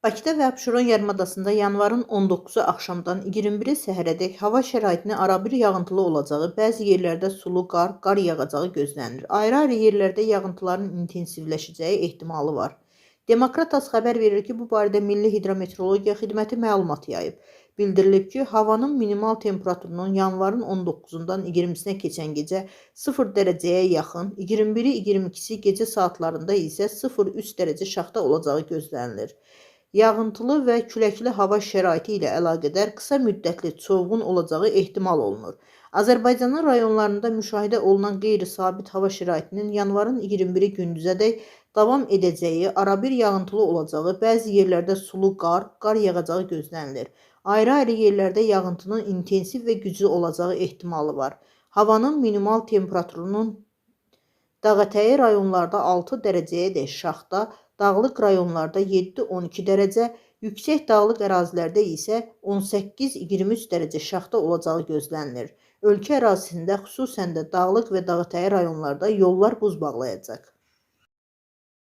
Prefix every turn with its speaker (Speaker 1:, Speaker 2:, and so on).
Speaker 1: Bakıda və Abşeron yarımadasında yanvarın 19-u axşamdan 21-i səhərədək hava şəraitinin arabir yağıntılı olacağı, bəzi yerlərdə sulu qar yağacağı gözlənilir. Ayrı-ayrı yerlərdə yağıntıların intensivləşəcəyi ehtimalı var. Demokratas xəbər verir ki, bu barədə Milli Hidrometeorologiya Xidməti məlumat yayıb. Bildirilib ki, havanın minimal temperaturunun yanvarın 19-dan 20-sinə keçən gecə 0 dərəcəyə yaxın, 21-i 22-si gecə saatlarında isə 0-3 dərəcə şaxta olacağı gözlənilir. Yağıntılı və küləkli hava şəraiti ilə əlaqədar qısa müddətli çovğun olacağı ehtimal olunur. Azərbaycanın rayonlarında müşahidə olunan qeyri-sabit hava şəraitinin yanvarın 21-i gündüzədək davam edəcəyi, arabir yağıntılı olacağı, bəzi yerlərdə sulu qar yağacağı gözlənilir. Ayrı-ayrı yerlərdə yağıntının intensiv və güclü olacağı ehtimalı var. Havanın minimal temperaturunun Dağətəyi rayonlarda 6 dərəcəyədək şaxta, dağlıq rayonlarda 7-12 dərəcə, yüksək dağlıq ərazilərdə isə 18-23 dərəcə şaxta olacağı gözlənilir. Ölkə ərazisində, xüsusən də dağlıq və dağətəyi rayonlarda yollar buz bağlayacaq.